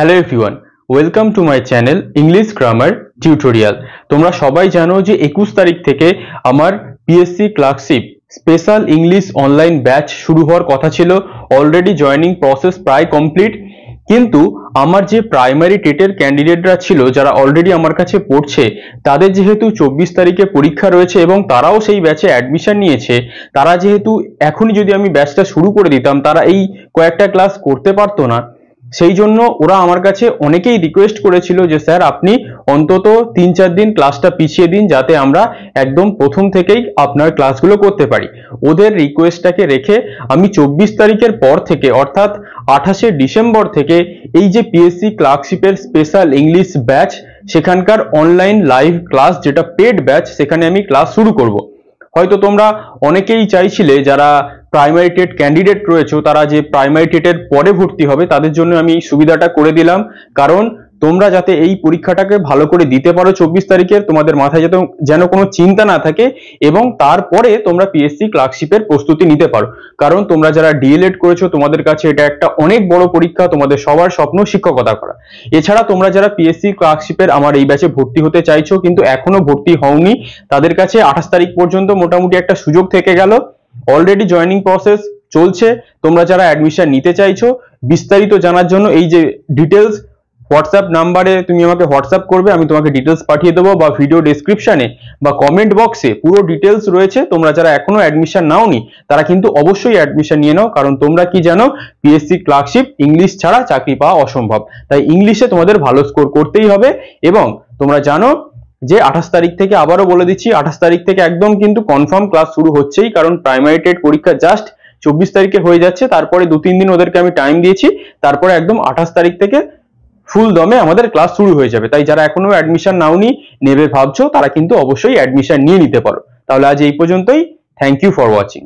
Hello everyone, welcome to my channel English grammar tutorial. তোমরা সবাই জানো যে 21 তারিখ থেকে আমার PSC clerkship special English online batch শুরু হওয়ার কথা ছিল। অলরেডি জয়েনিং প্রসেস প্রায় কমপ্লিট, কিন্তু আমার যে প্রাইমারি টেটের ক্যান্ডিডেটরা ছিল যারা অলরেডি আমার কাছে পড়ছে, তাদের যেহেতু 24 তারিখে পরীক্ষা রয়েছে এবং তারাও সেই ব্যাচে অ্যাডমিশন নিয়েছে, তারা যেহেতু এখনই যদি আমি ব্যাচটা শুরু করে দিতাম তারা এই কয়েকটা ক্লাস করতে পারতো না। সেই জন্য ওরা আমার কাছে অনেকেই রিকোয়েস্ট করেছিল যে স্যার আপনি অন্তত 3-4 দিন ক্লাসটা পিছিয়ে দিন, যাতে আমরা একদম প্রথম থেকেই আপনার ক্লাসগুলো করতে পারি। ওদের রিকোয়েস্টটাকে রেখে আমি 24 তারিখের পর থেকে অর্থাৎ 28শে ডিসেম্বর থেকে এই যে পিএসসি ক্লার্কশিপের স্পেশাল ইংলিশ ব্যাচ, সেখানকার অনলাইন লাইভ ক্লাস যেটা পেড ব্যাচ, সেখানে আমি ক্লাস শুরু করব। হয়তো তোমরা অনেকেই চাইছিলে যারা প্রাইমারি টেট ক্যান্ডিডেট রয়েছে তারা যে প্রাইমারি টেটের পরে ভর্তি হবে, তাদের জন্য আমি এই সুবিধাটা করে দিলাম। কারণ তোমরা যাতে এই পরীক্ষাটাকে ভালো করে দিতে পারো 24 তারিখের, তোমাদের মাথায় যেন কোনো চিন্তা না থাকে এবং তারপরে তোমরা পিএসসি ক্লার্কশিপের প্রস্তুতি নিতে পারো। কারণ তোমরা যারা ডিএলএড করেছো তাদের কাছে এটা একটা অনেক বড় পরীক্ষা, তোমাদের সবার স্বপ্ন শিক্ষকতা করা। এছাড়া তোমরা যারা পিএসসি ক্লার্কশিপের আমার এই ব্যাচে ভর্তি হতে চাইছো কিন্তু এখনো ভর্তি হওনি, তাদের কাছে 28 তারিখ পর্যন্ত মোটামুটি একটা সুযোগ থেকে গেল। অলরেডি জয়েনিং প্রসেস চলছে। তোমরা যারা অ্যাডমিশন নিতে চাইছো, বিস্তারিত জানার জন্য এই যে ডিটেলস হোয়াটসঅ্যাপ নাম্বারে তুমি আমাকে হোয়াটসঅ্যাপ করবে, আমি তোমাকে ডিটেলস পাঠিয়ে দেবো, বা ভিডিও ডেসক্রিপশনে বা কমেন্ট বক্সে পুরো ডিটেলস রয়েছে। তোমরা যারা এখনো অ্যাডমিশন নাওনি তারা কিন্তু অবশ্যই অ্যাডমিশন নিয়ে নাও। কারণ তোমরা কি জানো, পিএসসি ক্লার্কশিপ ইংলিশ ছাড়া চাকরি পাওয়া অসম্ভব, তাই ইংলিশে তোমাদের ভালো স্কোর করতেই হবে। এবং তোমরা জানো যে 28 তারিখ থেকে, আবারও বলে দিচ্ছি, 28 তারিখ থেকে একদম কিন্তু কনফার্ম ক্লাস শুরু হচ্ছেই। কারণ প্রাইমারি টেট পরীক্ষা জাস্ট 24 তারিখে হয়ে যাচ্ছে, তারপরে 2-3 দিন ওদেরকে আমি টাইম দিয়েছি, তারপরে একদম 28 তারিখ থেকে ফুল দমে আমাদের ক্লাস শুরু হয়ে যাবে। তাই যারা এখনো অ্যাডমিশন নাওনি, নেবে ভাবছো, তারা কিন্তু অবশ্যই অ্যাডমিশন নিয়ে নিতে পারো। তাহলে আজ এই পর্যন্তই। Thank you for watching.